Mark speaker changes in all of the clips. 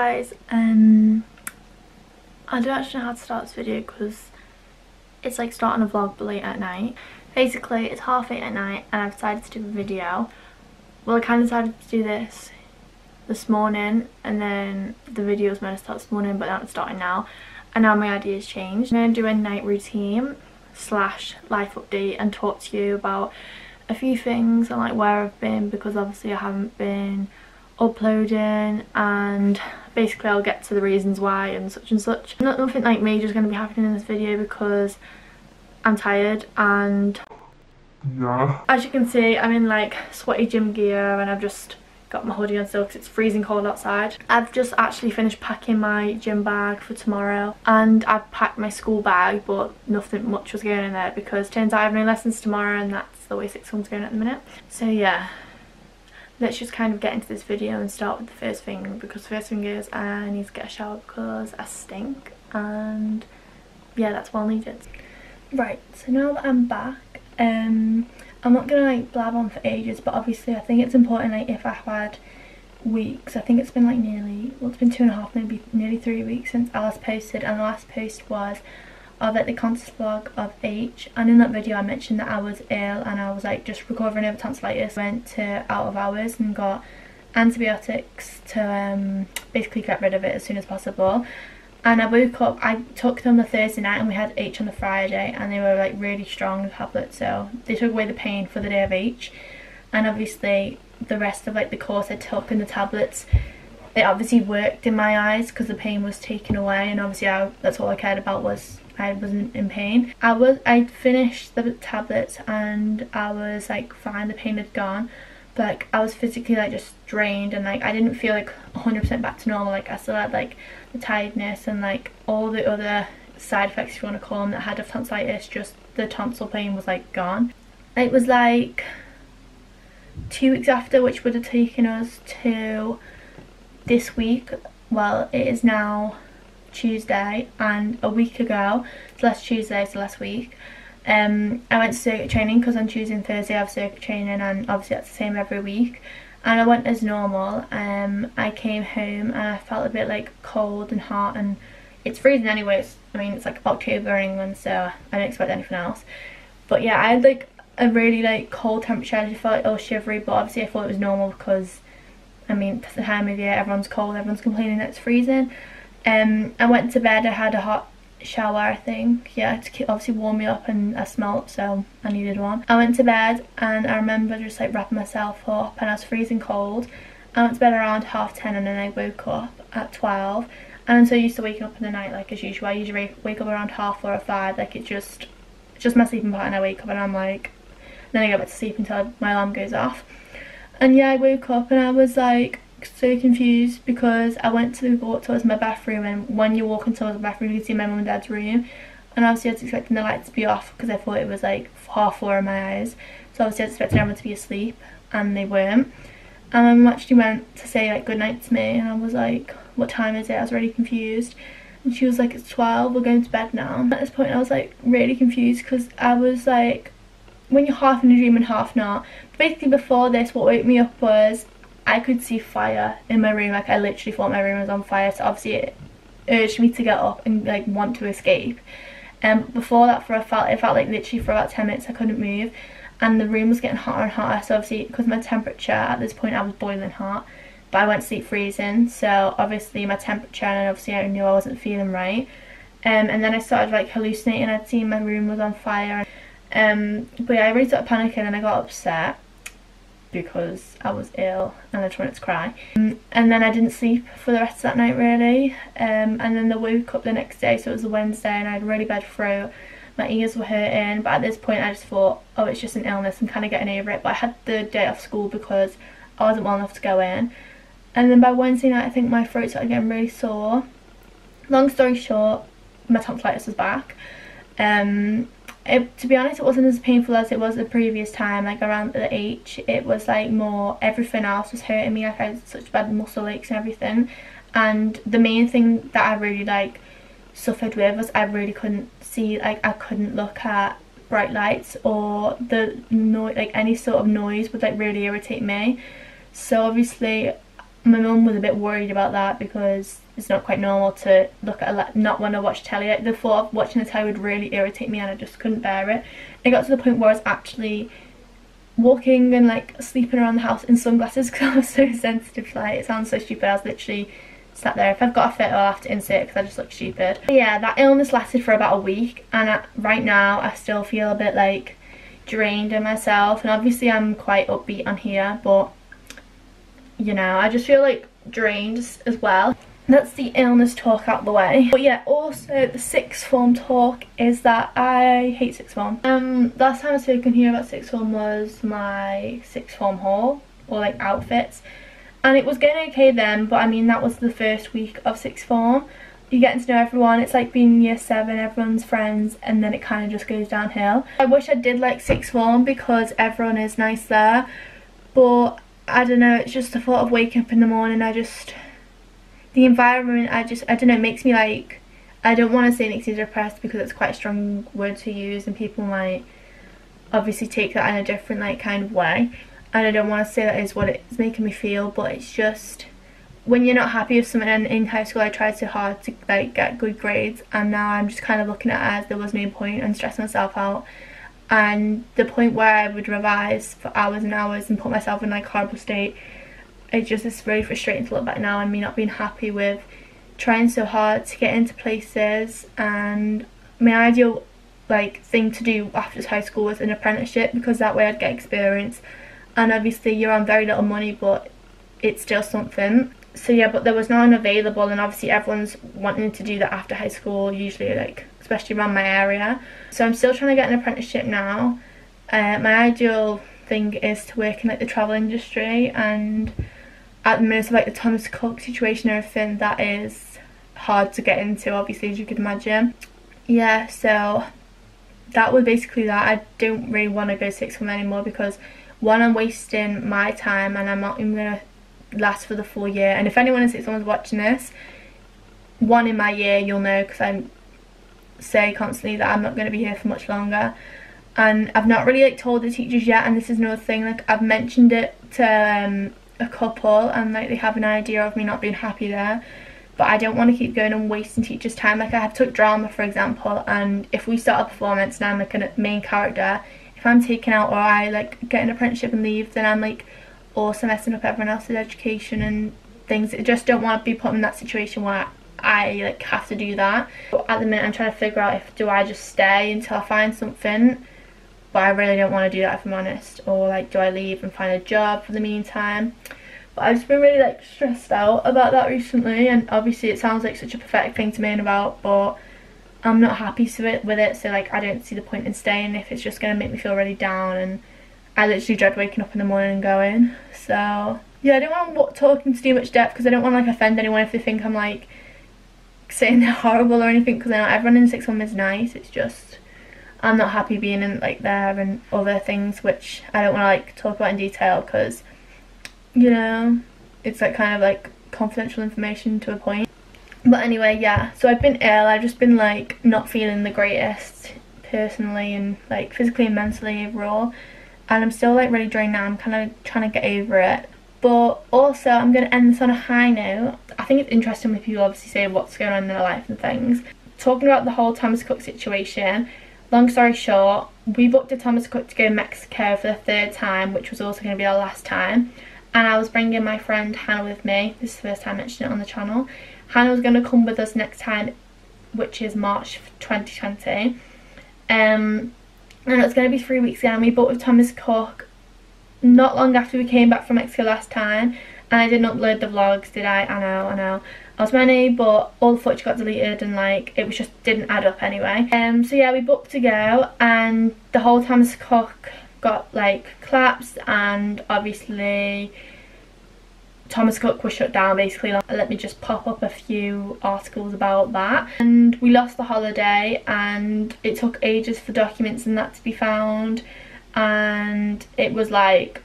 Speaker 1: guys, I don't actually know how to start this video because it's like starting a vlog but late at night. Basically it's 8:30 at night and I've decided to do a video. Well, I kind of decided to do this morning, and then the video was meant to start this morning, but now it's starting now, and now my idea has changed. I'm going to do a night routine / life update and talk to you about a few things and like where I've been, because obviously I haven't been uploading, and basically I'll get to the reasons why and such. Nothing like major is going to be happening in this video because I'm tired, and yeah, as you can see I'm in like sweaty gym gear and I've just got my hoodie on still because it's freezing cold outside. I've just actually finished packing my gym bag for tomorrow, and I've packed my school bag, but nothing much was going in there because it turns out I have no lessons tomorrow, and that's the way sixth form's going at the minute. So yeah, let's just kind of get into this video and start with the first thing, because the first thing is I need to get a shower because I stink, and yeah, that's well needed. Right, so now that I'm back, I'm not gonna like blab on for ages, but obviously I think it's important, like if I've had weeks, I think it's been like nearly, well, it's been 2.5, maybe nearly 3 weeks since I last posted, and the last post was of like the contest vlog of H, and in that video I mentioned that I was ill and I was like just recovering over tonsillitis. Went to out of hours and got antibiotics to basically get rid of it as soon as possible. And I woke up, I took them the Thursday night and we had H on the Friday, and they were like really strong, the tablets, so they took away the pain for the day of H. And obviously the rest of like the course I took in the tablets, it obviously worked in my eyes because the pain was taken away, and obviously that's all I cared about, was I wasn't in pain. I finished the tablets and I was like fine, the pain had gone, but like I was physically like just drained, and like I didn't feel like 100% back to normal. Like I still had like the tiredness and like all the other side effects, if you want to call them, that I had of tonsillitis. Just the tonsil pain was like gone. It was like 2 weeks after, which would have taken us to this week. Well, it is now Tuesday, and a week ago, so last Tuesday, so last week, I went to circuit training, because on Tuesday and Thursday I have circuit training, and obviously that's the same every week. And I went as normal. I came home and I felt a bit like cold and hot, and it's freezing anyway. I mean, it's like October in England, so I don't expect anything else. But yeah, I had like a really like cold temperature. I just felt like all shivery, but obviously I thought it was normal because, I mean, it's the time of year, everyone's cold, everyone's complaining that it's freezing. I went to bed, I had a hot shower, I think, yeah, to obviously warm me up, and I smelt, so I needed one. I went to bed and I remember just like wrapping myself up, and I was freezing cold. I went to bed around 10:30, and then I woke up at 12, and I'm so used to waking up in the night like as usual. I usually wake up around 4:30 or 5, like it's just my sleeping pattern. I wake up and I'm like, then I go back to sleep until my alarm goes off. And yeah, I woke up and I was like so confused, because I went to walk towards my bathroom, and when you're walking towards the bathroom you can see my mum and dad's room, and obviously I was expecting the lights to be off because I thought it was like 4:30 in my eyes, so obviously I was expecting everyone to be asleep, and they weren't. And my mum actually went to say like good night to me, and I was like, what time is it? I was really confused, and she was like, it's 12, we're going to bed now. At this point I was like really confused, because I was like, when you're half in a dream and half not. But basically before this, what woke me up was I could see fire in my room. Like I literally thought my room was on fire, so obviously it urged me to get up and like want to escape. Before that, it felt like literally for about 10 minutes I couldn't move, and the room was getting hotter and hotter. So obviously, because my temperature at this point, I was boiling hot, but I went to sleep freezing, so obviously my temperature, and obviously I knew I wasn't feeling right. And then I started like hallucinating. I'd seen my room was on fire. But yeah, I really started panicking, and I got upset because I was ill and I just wanted to cry. And then I didn't sleep for the rest of that night really. And then I woke up the next day, so it was a Wednesday, and I had a really bad throat. My ears were hurting, but at this point I just thought, oh, it's just an illness, I'm kind of getting over it. But I had the day off school because I wasn't well enough to go in. And then by Wednesday night I think my throat started getting really sore. Long story short, my tonsillitis was back. To be honest, it wasn't as painful as it was the previous time. Like around the H, it was like more, everything else was hurting me. Like I had such bad muscle aches and everything. And the main thing that I really like suffered with was I really couldn't see, like I couldn't look at bright lights, or the noise, like any sort of noise would like really irritate me. So obviously my mum was a bit worried about that because it's not quite normal to look at not want to watch telly. The thought of watching the telly would really irritate me and I just couldn't bear it. It got to the point where I was actually walking and like sleeping around the house in sunglasses because I was so sensitive to light. It sounds so stupid. I was literally sat there. If I've got a fit, I'll have to insert it because I just look stupid. But yeah, that illness lasted for about a week, and right now I still feel a bit like drained in myself, and obviously I'm quite upbeat on here, but you know, I just feel like drained as well. That's the illness talk out the way. But yeah, also the sixth form talk is that I hate sixth form. Last time I spoke here about sixth form was my sixth form haul, or like outfits, and it was going okay then, but I mean that was the first week of sixth form. You're getting to know everyone. It's like being in year 7, everyone's friends, and then it kind of just goes downhill. I wish I did like sixth form because everyone is nice there, but I don't know, it's just the thought of waking up in the morning, the environment, I don't know, it makes me like, I don't want to say it makes me depressed because it's quite a strong word to use and people might obviously take that in a different like kind of way, and I don't want to say that is what it's making me feel, but it's just, when you're not happy with something, and in high school I tried so hard to like get good grades, and now I'm just kind of looking at it as there was no point and stressing myself out. And the point where I would revise for hours and hours and put myself in like a horrible state, it's really frustrating to look back now and me not being happy with trying so hard to get into places. And my ideal like thing to do after high school was an apprenticeship, because that way I'd get experience, and obviously you're on very little money but it's still something. So yeah, but there was none available, and obviously everyone's wanting to do that after high school, usually like especially around my area. So I'm still trying to get an apprenticeship now. My ideal thing is to work in like the travel industry, and at the minute of like the Thomas Cook situation and everything, that is hard to get into, obviously, as you could imagine. Yeah, so that was basically that. I don't really want to go sixth form anymore because one, I'm wasting my time and I'm not even going to last for the full year. And if anyone in sixth form is watching this, one in my year, you'll know, because I say constantly that I'm not going to be here for much longer, and I've not really like told the teachers yet. And this is another thing, like I've mentioned it to a couple, and like they have an idea of me not being happy there, but I don't want to keep going and wasting teachers' time. Like I have took drama for example, and if we start a performance and I'm like a main character, if I'm taken out or I like get an apprenticeship and leave, then I'm like also messing up everyone else's education and things. I just don't want to be put in that situation where I like have to do that. But at the minute I'm trying to figure out if do I just stay until I find something, but I really don't want to do that if I'm honest, or like do I leave and find a job for the meantime. But I've just been really like stressed out about that recently, and obviously it sounds like such a pathetic thing to moan about, but I'm not happy with it, so like I don't see the point in staying if it's just going to make me feel really down, and I literally dread waking up in the morning and going. So yeah, I don't want to talk into too much depth because I don't want to like offend anyone if they think I'm like saying they're horrible or anything, because I know everyone in sixth form is nice. It's just I'm not happy being in like there and other things which I don't want to like talk about in detail because, you know, it's like kind of like confidential information to a point. But anyway, yeah, so I've been ill. I've just been like not feeling the greatest personally and like physically and mentally overall, and I'm still like really drained now. I'm kind of trying to get over it. But also I'm going to end this on a high note. I think it's interesting when people obviously say what's going on in their life and things. Talking about the whole Thomas Cook situation, long story short, we booked a Thomas Cook to go to Mexico for the 3rd time, which was also going to be our last time. And I was bringing my friend Hannah with me. This is the first time I mentioned it on the channel. Hannah was going to come with us next time, which is March 2020. And it's going to be 3 weeks again. We booked with Thomas Cook not long after we came back from Mexico last time, and I didn't upload the vlogs, did I? I know. I was meant to, but all the footage got deleted and like it was just didn't add up anyway. So yeah, we booked to go, and the whole Thomas Cook got like collapsed, and obviously Thomas Cook was shut down basically. Let me just pop up a few articles about that. And we lost the holiday, and it took ages for documents and that to be found, and it was like,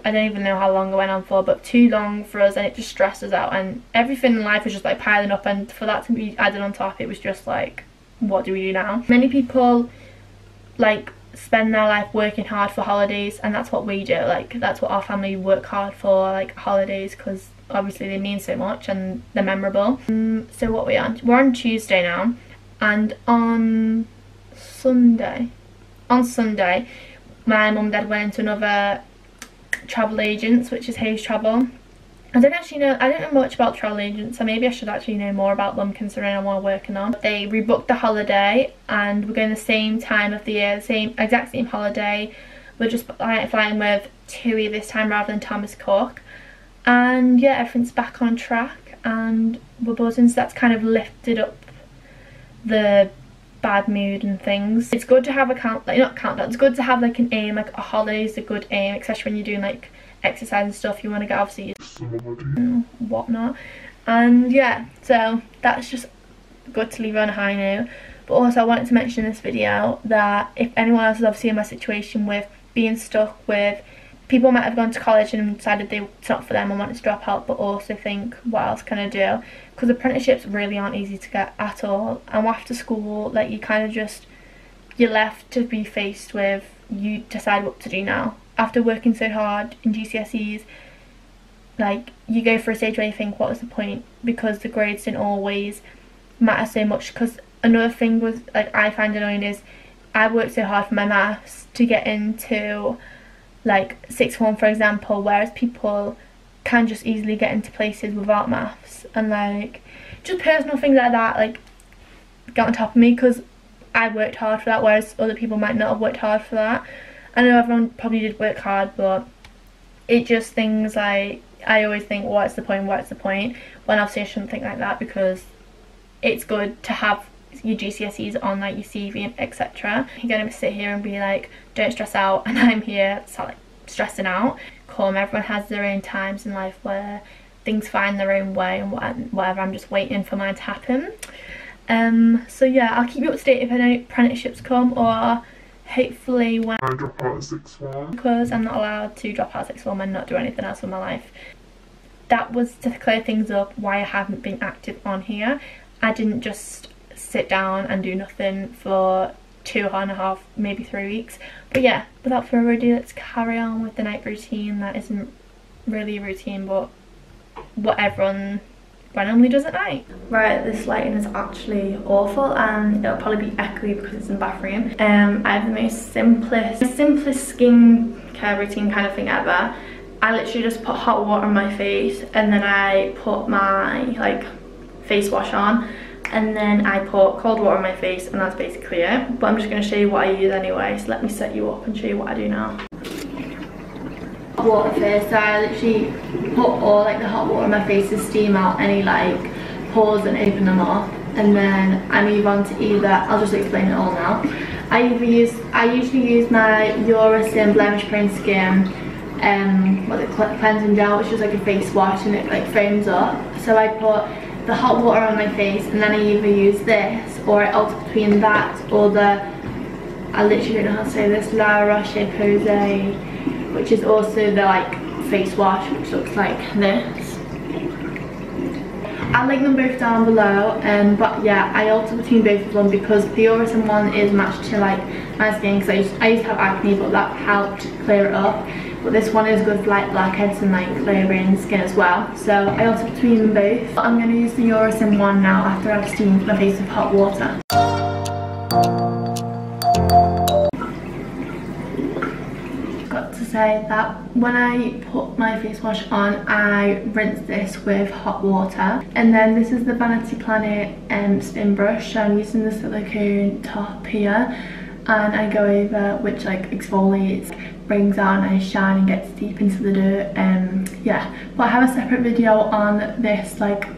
Speaker 1: I don't even know how long it went on for, but too long for us, and it just stressed us out, and everything in life was just like piling up, and for that to be added on top, it was just like, what do we do now? Many people like spend their life working hard for holidays, and that's what we do. Like that's what our family work hard for, like holidays, because obviously they mean so much and they're memorable. So what are we on? We're on Tuesday now, and on Sunday my mum and dad went into another travel agents, which is Hayes Travel. I don't know much about travel agents, so maybe I should actually know more about them considering I want to work in them. They rebooked the holiday and we're going the same time of the year, exact same holiday. We're just flying with TUI this time rather than Thomas Cook. And yeah, everything's back on track and we're buzzing, so that's kind of lifted up the bad mood and things. It's good to have a it's good to have like an aim, like a holiday is a good aim, especially when you're doing like exercise and stuff. You want to get obviously and whatnot, and yeah, so that's just good to leave on a high note. But also I wanted to mention in this video that if anyone else is obviously in my situation with being stuck with people might have gone to college and decided it's not for them and wanted to drop out, but also think what else can I do, because apprenticeships really aren't easy to get at all, and after school like you're left to be faced with, you decide what to do now. After working so hard in GCSEs, like you go for a stage where you think what was the point, because the grades didn't always matter so much. Because another thing was like I find annoying is I worked so hard for my maths to get into like sixth form for example, whereas people can just easily get into places without maths, and like just personal things like that like get on top of me because I worked hard for that, whereas other people might not have worked hard for that. I know everyone probably did work hard, but it just things like I always think what's the point, when obviously I shouldn't think like that, because it's good to have your GCSEs on like your CV and etc. You're gonna sit here and be like don't stress out, and I'm here start like stressing out. Everyone has their own times in life where things find their own way and whatever. I'm just waiting for mine to happen. So yeah, I'll keep you up to date if any apprenticeships come, or hopefully when I drop out of sixth form, because I'm not allowed to drop out of sixth form and not do anything else with my life. That was to clear things up why I haven't been active on here. I didn't just sit down and do nothing for 2.5, maybe 3 weeks. But yeah, without further ado, let's carry on with the night routine. That isn't really a routine, but what everyone randomly does at night. Right, this lighting is actually awful and it'll probably be echoey because it's in the bathroom. I have the most simplest skincare routine kind of thing ever. I literally just put hot water on my face and then I put my like face wash on, and then I put cold water on my face, and that's basically it. But I'm just going to show you what I use anyway, so let me set you up and show you what I do now. Hot water first, so I literally put all like the hot water on my face to steam out any like pores and open them up, and then I move on to either, I'll just explain it all now. I usually use my Eurocin Blemish Prone Skin cleansing gel, which is like a face wash and it like foams up. So I put the hot water on my face, and then I either use this or I alter between that or I literally don't know how to say this, La Roche-Posay, which is also the like face wash, which looks like this. I'll link them both down below, but yeah, I alter between both of them because the Eurocin one is matched to like my skin, because I used to have acne, but that helped clear it up. But this one is good for like blackheads and like clearing skin as well, so I alter between them both. I'm going to use the Eurocin one now after I've steamed my face with hot water. Got to say that when I put my face wash on, I rinse this with hot water, and then this is the Vanity Planet spin brush. So I'm using the silicone top here, and I go over, which like exfoliates, brings out a nice shine and gets deep into the dirt. Yeah, but I have a separate video on this like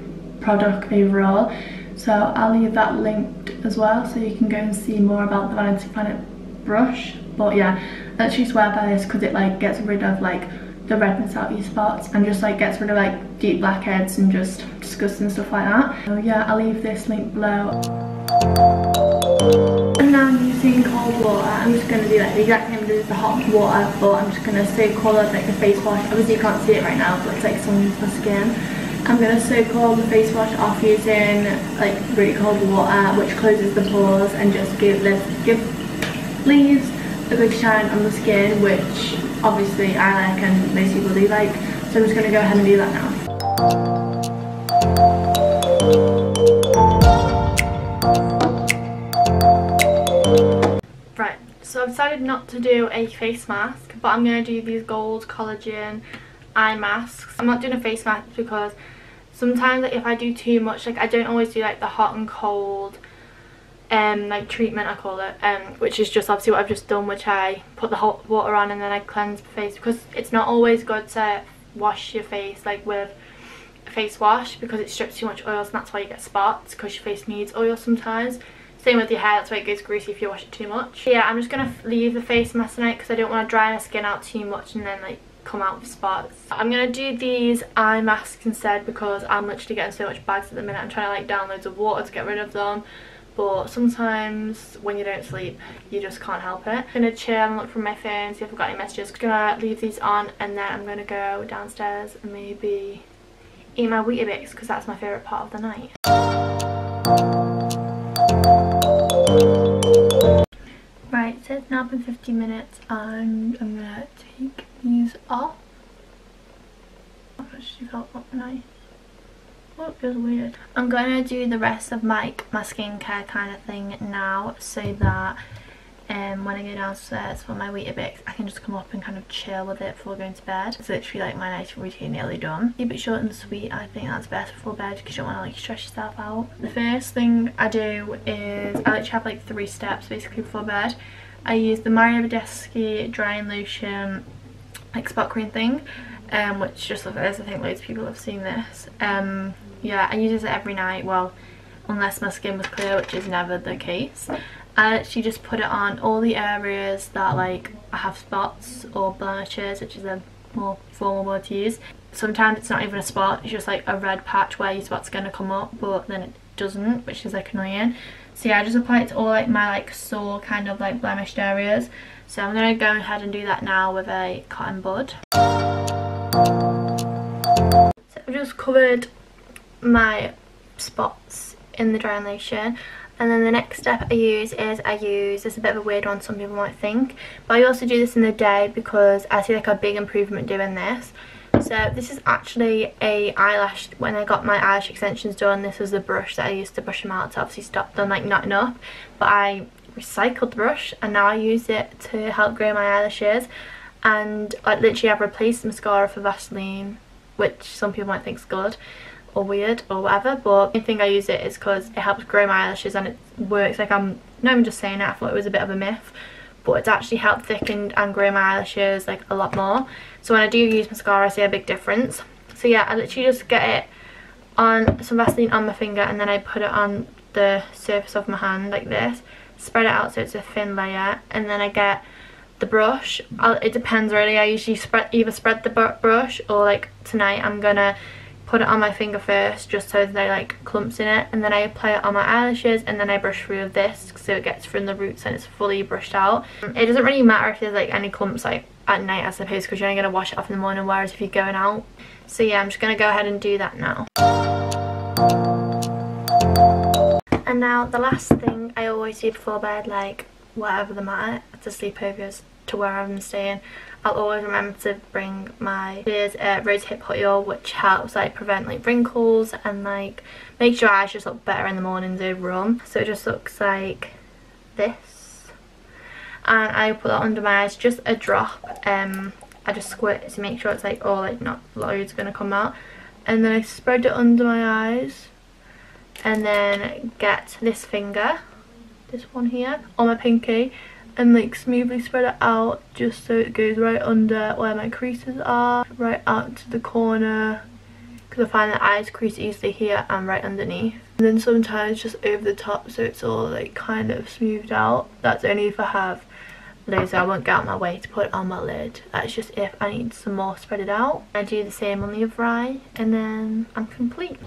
Speaker 1: product overall, so I'll leave that linked as well so you can go and see more about the Vanity Planet brush. But yeah, I actually swear by this because it like gets rid of like the redness out of your spots and just like gets rid of like deep blackheads and just disgusting stuff like that. So yeah, I'll leave this link below. And now I'm using cold water. I'm just going to do like the exact same as the hot water, but I'm just going to soak all of like the face wash. Obviously you can't see it right now, but it's like someone's my skin. I'm going to soak all the face wash off using like really cold water, which closes the pores and just leaves a good shine on the skin, which obviously I like and most people do like. So I'm just going to go ahead and do that now. Right, so I've decided not to do a face mask, but I'm going to do these gold collagen eye masks. I'm not doing a face mask because sometimes like, if I do too much, like I don't always do like the hot and cold like treatment I call it, which is just obviously what I've just done, which I put the hot water on and then I cleanse the face, because it's not always good to wash your face like with a face wash because it strips too much oil, and that's why you get spots, because your face needs oil sometimes. Same with your hair, that's why it gets greasy if you wash it too much. But yeah, I'm just gonna leave the face mask tonight because I don't want to dry my skin out too much and then like come out with spots. I'm gonna do these eye masks instead because I'm literally getting so much bags at the minute. I'm trying to like down loads of water to get rid of them, but sometimes when you don't sleep you just can't help it. I'm gonna chill and look from my phone, see if I've got any messages. I'm gonna leave these on and then I'm gonna go downstairs and maybe eat my Weetabix because that's my favourite part of the night. Right, so it's now been 50 minutes and I'm gonna take these off. Oh, she felt nice. Oh, it feels weird. I'm gonna do the rest of my skincare kind of thing now, so that when I go downstairs for my Weetabix I can just come up and kind of chill with it before going to bed. It's literally like my night routine nearly done. Keep it short and sweet, I think that's best before bed because you don't want to like stress yourself out. The first thing I do is I literally have like 3 steps basically before bed. I use the Mario Badescu drying lotion like spot cream thing, which just looks like this. I think loads of people have seen this. Yeah, I use this every night, well unless my skin was clear, which is never the case. I actually just put it on all the areas that like I have spots or blemishes, which is a more formal word to use. Sometimes it's not even a spot, it's just like a red patch where your spot's going to come up but then it doesn't, which is like annoying. So yeah, I just apply it to all like my like sore kind of like blemished areas. So I'm going to go ahead and do that now with a cotton bud. So I've just covered my spots in the drying lotion, and then the next step I use is this is a bit of a weird one, some people might think, but I also do this in the day because I see like a big improvement doing this. So this is actually a eyelash. When I got my eyelash extensions done, this was the brush that I used to brush them out to obviously stop them like knotting up, but I recycled the brush and now I use it to help grow my eyelashes. And like literally I've replaced mascara for Vaseline, which some people might think is good or weird or whatever, but the main thing I use it is because it helps grow my eyelashes and it works. Like I'm not even just saying it, I thought it was a bit of a myth, but it's actually helped thicken and grow my eyelashes like a lot more. So when I do use mascara I see a big difference. So yeah, I literally just get it on some Vaseline on my finger and then I put it on the surface of my hand like this, spread it out so it's a thin layer, and then I get the brush. It depends really, I usually either spread the brush or like tonight I'm gonna put it on my finger first just so there's no like clumps in it, and then I apply it on my eyelashes and then I brush through with this so it gets from the roots and it's fully brushed out. It doesn't really matter if there's like any clumps like at night I suppose, because you're only going to wash it off in the morning, whereas if you're going out. So yeah, I'm just going to go ahead and do that now. And now the last thing I always do before bed, like whatever the matter, to sleepovers, to wherever I'm staying, I'll always remember to bring my rose hip hot oil, which helps like prevent like wrinkles and like makes your eyes just look better in the mornings overall. So it just looks like this, and I put that under my eyes, just a drop. I just squirt to make sure it's like all like not loads gonna come out, and then I spread it under my eyes, and then get this finger, this one here, on my pinky, and like smoothly spread it out just so it goes right under where my creases are, right out to the corner, because I find that eyes crease easily here and right underneath. And then sometimes just over the top so it's all like kind of smoothed out. That's only if I have laser, I won't get out my way to put it on my lid. That's just if I need some more spread it out. I do the same on the other eye and then I'm complete.